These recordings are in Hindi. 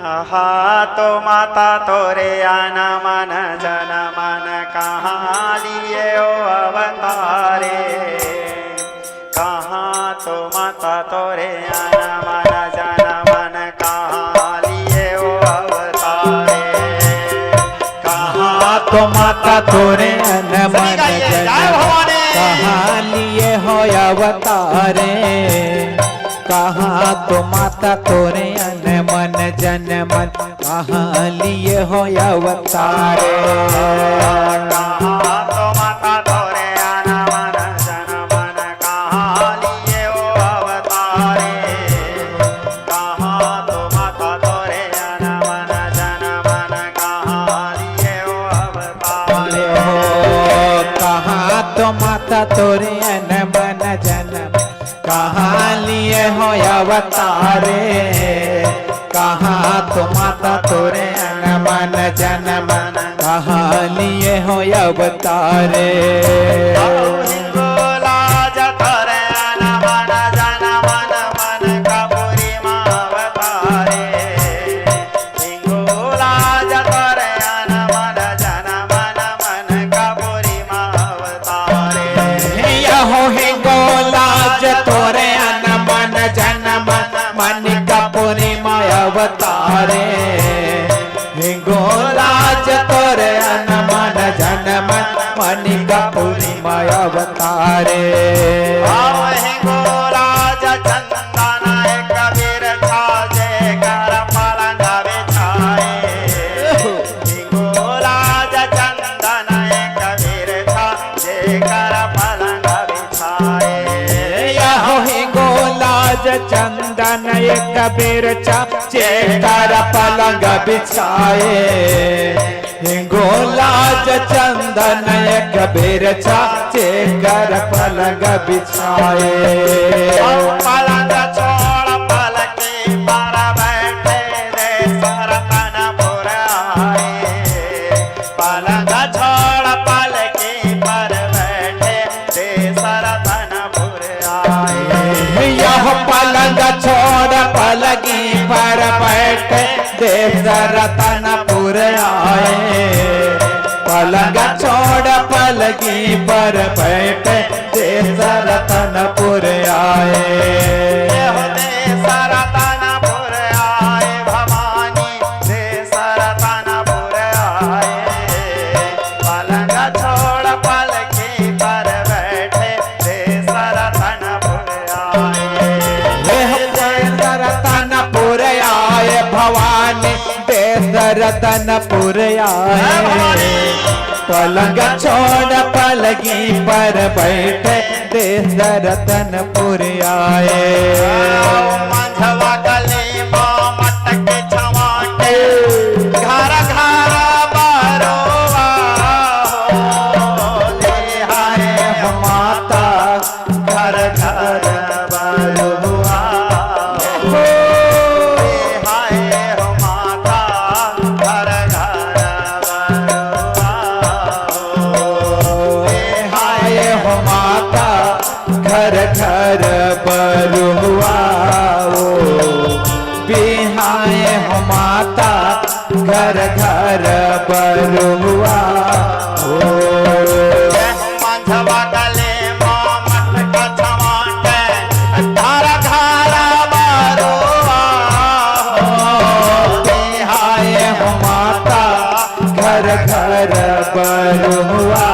आहा तो माता तोरे आना मन जन मन कहाँ लिए ओ अवतारे। कहाँ तो माता तोरे आना मन जन मन कहाँ लिए ओ अवतारे। कहाँ तो माता तोरे अन मन जन कहाँ लिए हो अवतारे। कहाँ तो माता तोरे अन मन जन मन कहाँ लिए हो अवतारे। कहाँ तो माता तोरे आना मन जन मन कहाँ लिए ओ अवतारे। कहाँ तो माता तोरे आना मन जन मन कहाँ लिए ओ अवतारे। कहाँ तो माता तोरे अन मन जन कहाँ लिए हो अवतारे। कहाँ तो माता तोरे अन मन जन मन कहाँ लिए हो अवतारे। हिंगोला जतरे आना मन जन मन मन कपूरी माँ अवतारे। हिंगोला जतरे आना मन जन मन मन कपूरी माँ अवतारे। यहो हिंगोला जतोरे अन मन जन मन मन कपूरी माँ अवतारे। हिंगोला जतोरे अन मन जन मन मन कपूरी माँ अवतारे। हिंगोला चंदन एक कबीर छाजे कर पलंग बिछाए। हिंगोला चंदन एक कबीर छाजे कर पलंग बिछाए। यहो हिंगोला चंदन एक कबीर छाजे कर पलंग बिछाए। हिंगोला चंदन एक कबीर छाजे कर पलंग बिछाए। पलंग छोड़ पलकी पर बैठे रे सरतन पुराए। पलंग छोड़ पलकी पर बैठे रे सरतन पुराए। यह पलंग छोड़ पलगी पर बैठे देश रतनपुर आए। पलंग छोड़ पलगी पर बैठे देश रतनपुर आए। देश रतनपुर आए भवानी देश रतनपुर आए। पलंग छोड़ पलकी पर बैठे देश रतनपुर आए। रतनपुर आए भवानी देश रतनपुर आए। पलंग छोड़ पलगी पर बैठे देश रतनपुर आए। मंझवा गली माँ मटके छवाटे घर घर बरोवा ले हाय माता घर घर बरोवा ले हाय माता घर घर बरोवा ले हाय हो माता घर घर बरुआ बिहाय हो माता घर घर बरुआ। मंझवा गले माँ मटका छवाटे घर घर बरोवा बिहाय हो माता घर घर बरुआ।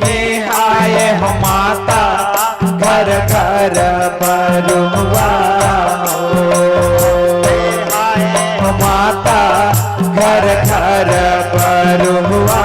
बिहाय हो माता घर घर बरुआ। माता घर घर बरुआ।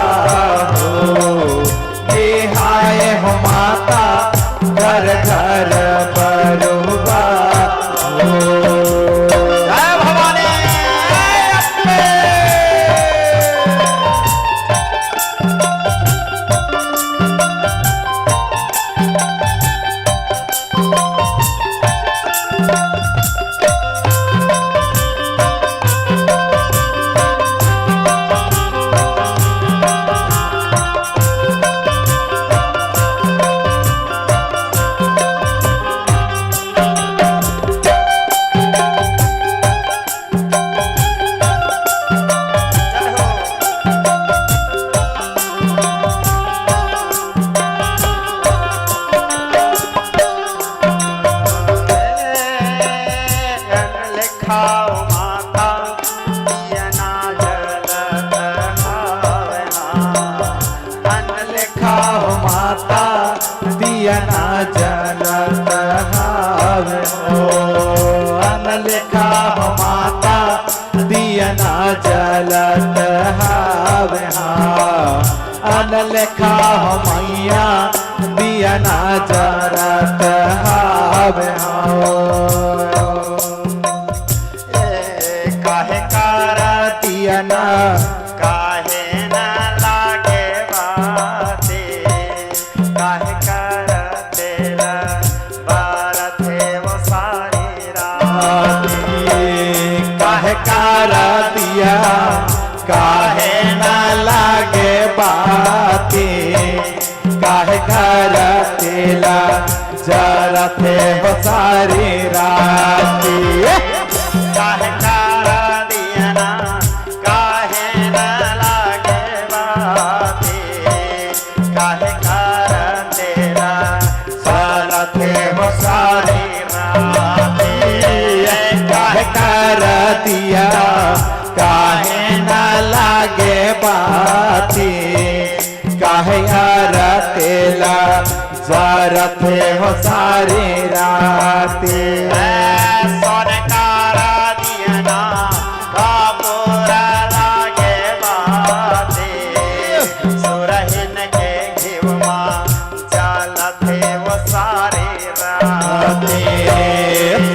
दिया ना जलत हावे हो अन लेखा हो माता दिया ना जलत हावे अन लेखा हो मैया दिया ना जलत हावे काहे कारा दिया ना काहे न लागे बाते काहे करते बारत है वो सारी रात काहे कारा दिया काहे ना लागे बाते काहे कारा तेला जरा थे हो सारी रात काहे कारा दिया ना काहे न लागे बाते काहे करते बारत है वो सारी रात काहे कारा दिया काहे ना लागे बाते काहे यार तेला जरा थे हो सारी राती सोनकारा दिया ना कापूरा लागे बाते सुरहिन के घिवमा जलत है वो सारी राते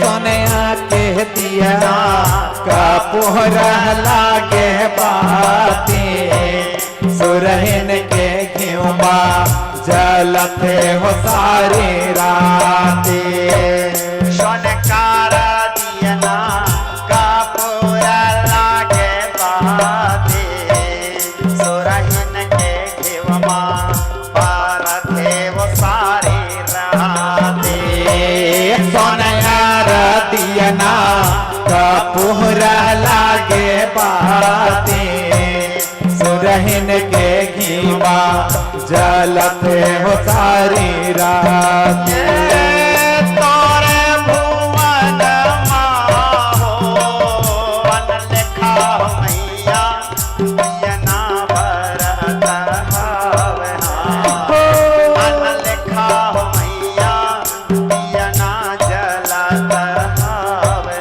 सोनिया के दिया कपूरा लागे बाते सुरहिन के घिवमा जलते हो सारी राती सोनकारा दिया ना कापूरा लागे बाते सुरहिन के घिवमा बारत है वो सारी राते सोनिया दिया ना कपूरा लागे बाते सुरहिन के घीमा जलते हो सारी रात तोरे भुवन माहो वन लेखा मैया दिया ना भरत हावे वन लेखा मैया दिया ना जलत हावे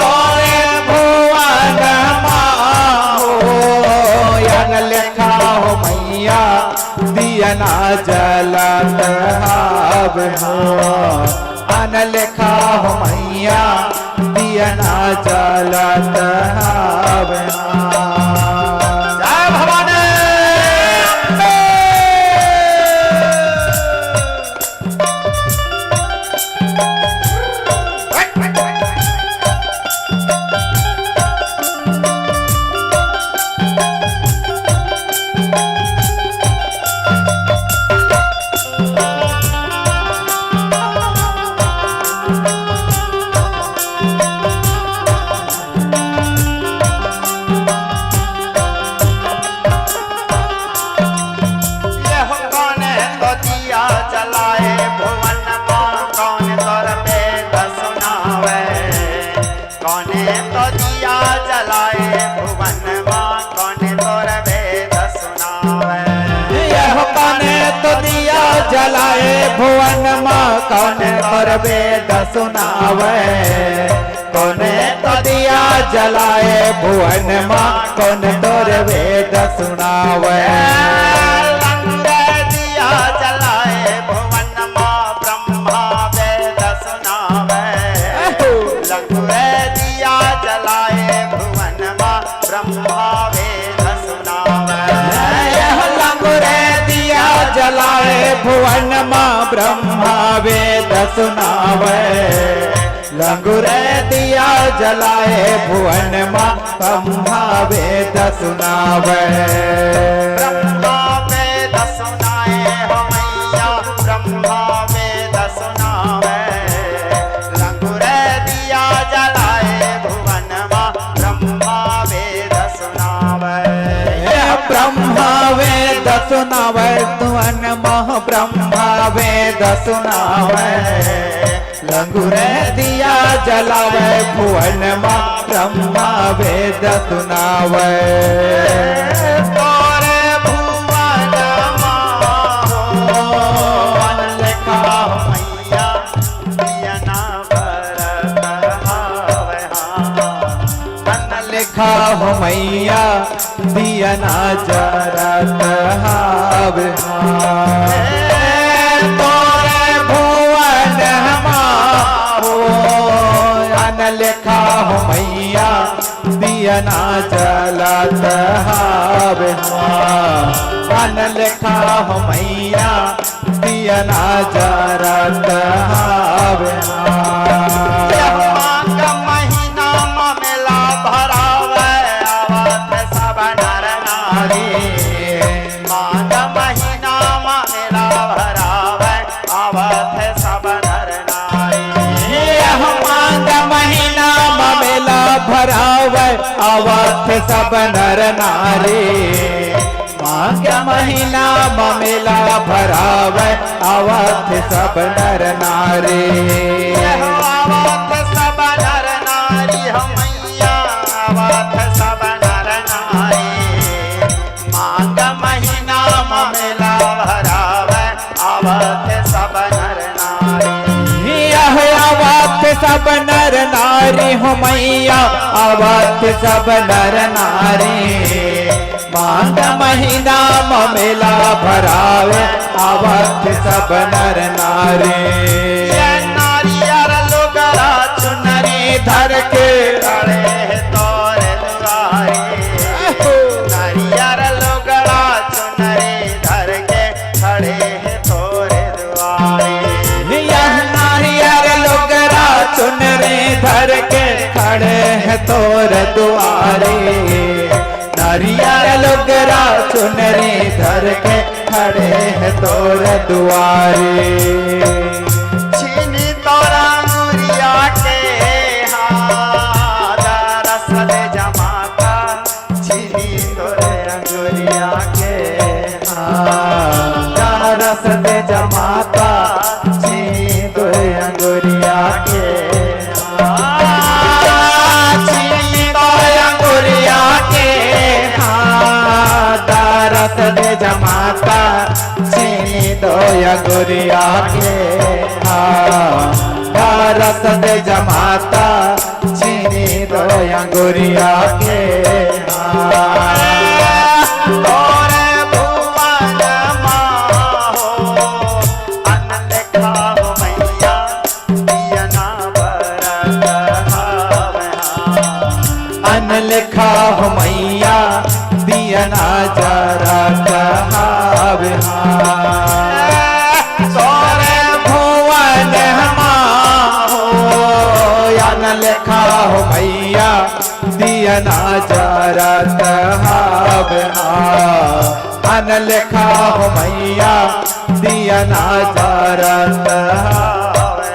तोरे भुवन माहो यंग लेखा हो मैया दिया ना जलत हाव अन लेखा हो मैया दिया ना जलत हाव जय भवानी जलाए भुवन मां कौन तोर वेद सुनावे कौने तो दिया जलाए भुवन मां कौन तोर वेद सुनावे यह कौने तो दिया जलाए भुवन माँ कौन तोर वेद सुनावे कौने तो दिया जलाए भुवन माँ कौन तोर वेद सुनावे दिया जलाए भुवन मां ब्रह्मा वेद सुनावे लंगुरे दिया जलाए भुवन मां ब्रह्मा वेद सुनावे लंगुरे दिया जलाए भुवन माँ ब्रह्मा वेद सुनावे लंगुरे दिया जलाए भुवन माँ ब्रह्मा वेद सुनावे ब्रह्मा वेद सुनाए हो मैया ब्रह्मा वेद सुनावे लंगुरे दिया जलाए भुवन मां ब्रह्मा वेद सुनावे ब्रह्मा वेद सुनावे तुअन मोह ब्रह्मा वेद सुनावे लंगुरे दिया जलावे भुवन मां ब्रह्मा वेद सुनावे तोरे भुवन मां लेखा हो मैया दिया ना जरत हावे तोरे भुवन हो अन लेखा हो मैया दिया ना जलत हावे अन लेखा हो मैया दिया ना जरत हावे माघ महीना मेला भरावे आवत सब नर नारी माघ महीना मेला भरावे आवत सब नर नारी माघ महीना मेला भरावे आवत सब नर नारी माघ महीना मेला भरावे आवत सब नर नारी आवत सब नर नारी मैया आवत सब नर नारी माघ महीना मेला भरावे आवत सब नर नारी आवत सब नर नारी हो मैया आवत सब नर नारी माघ महीना मेला भरावे आवत सब नर नारी नारियर लोगरा चुनरी धर के खड़े तोरे दुआरे नारियर लोगरा चुनरी धर के खड़े तोरे दुआरे नारियर लोगरा चुनरी धर के खड़े हैं तोर दुआरे नारियर लोगरा चुनरी धर के खड़े हैं तोर दुआरे छीनी तोरा अंगुरिया के हाथ रस दे जमाता छीनी तोरे अंगुरिया के रस दे जमाता छीनी तोरे अंगुरिया के छीनी तोरे अंगुरिया के रस दे जमाता छीनी दो अंगुरिया के रस दे जमाता छीनी दो अंगुरिया के तोरे भुवन हो अन्न लेखा हो मैया दिया ना भरत हावे अन लिखा हो मैया दिया ना जरत हावे तोरे भुवन हो अन लिखा हो मैया दिया ना जरत हावे अन लिखा हो मैया दिया ना जरत हावे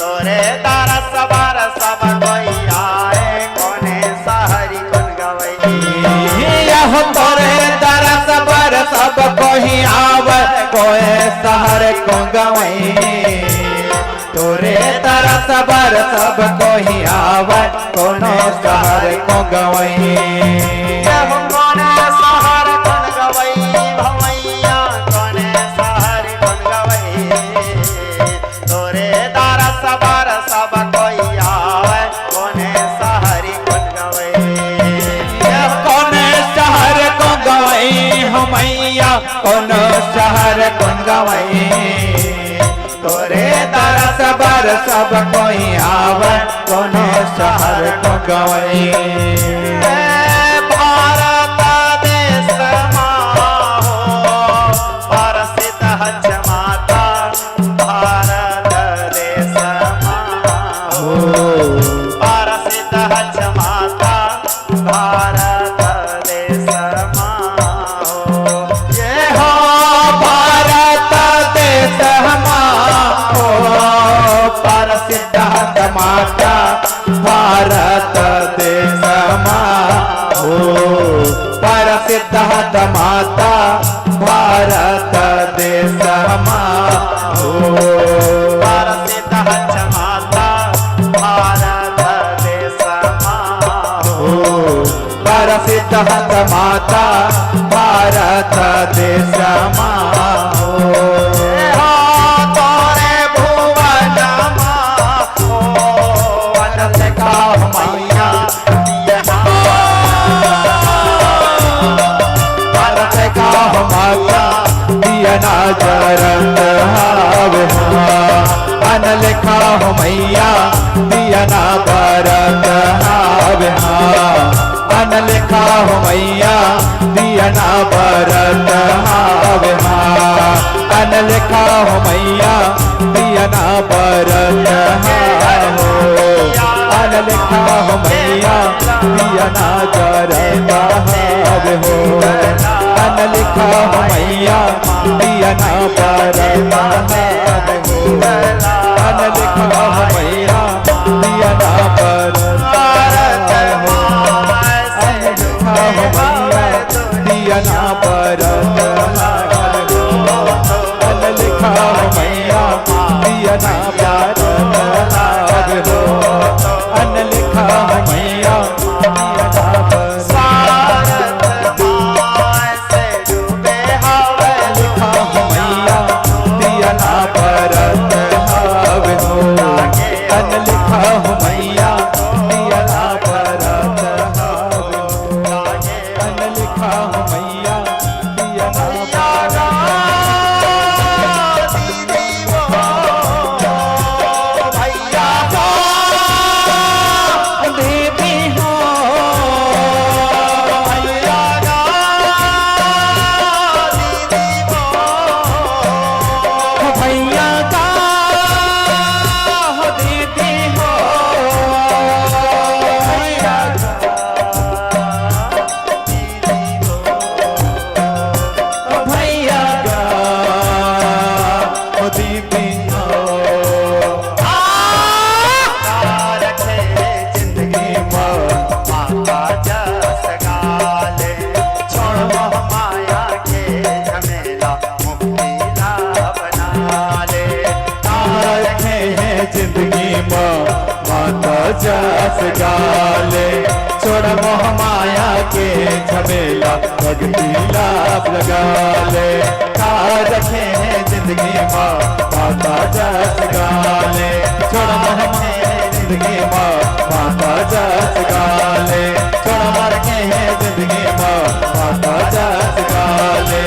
तोरे दरस बर सब कोई आए कोने सहरी गुन गवई यह तोरे दरस बर सब कोई आवे कोए सहर को गवई तोरे दरस बर सब कोई आवे कोनो सहर को गवई कोने सहर गुन गवई भवैया कोने सहर गुन गवई तोरे दरस बर सब कोई आवे कोने सहरी गुन गवई कोने शहर को गवई हो मैया कोनो शहर को गवई तोरे दरस बर सब कोई आवे कोनो शहर को गवई भारत देश हो परसित हज माता भारत देश हो हाथ माता भारत देश हो परसित हच माता भारत देश हो परसित हाथ माता भारत देश हो तोरे भुवन वनत का मैया भारत का माता दियना जरत हावे अन लिखा हो मैया दियना बरत हावे अन लिखा हो मैया दियना बरत हावे अन लिखा हो मैया दियना बरत हो अन लिखा हो मैया दियना जरत हावे हो अन लिखा हो मैया दियना बरत हावे हो अन लिखा हो मैया दियना बरत हो अन लिखा हो मैया दियना बरत हो अन लिखा हो मैया दियना बरत हो अन लिखा हो मैया दियना बरत लिखा हो मैया दियना बरत हावे हो अन लिखा हो मैया दियना बरत हावे हो अन लिखा हो मैया दियना बरत देवी हो भैया का हो दीदी हो भैया भैया का हो दीदी हो जिंदगी माता जस गाले छोड़ मोह माया के झमेला मुक्ति ला बना ले रखे हैं जिंदगी में माता जस गाले छोड़ मोह माया के झमेला भक्ति लाभ लगा ले रखे हैं जिंदगी में माता जस गाले छोड़ मोह माया जिंदगी में माता जस गाले छोड़ रखे हैं जिंदगी में माता जस गाले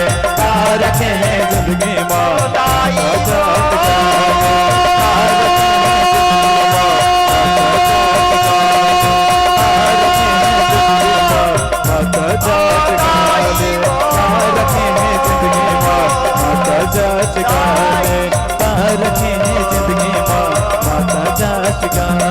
रखे हैं जिंदगी में माता जस रखे हैं जिंदगी माता जस गाले रखे हैं जिंदगी माता जस गाले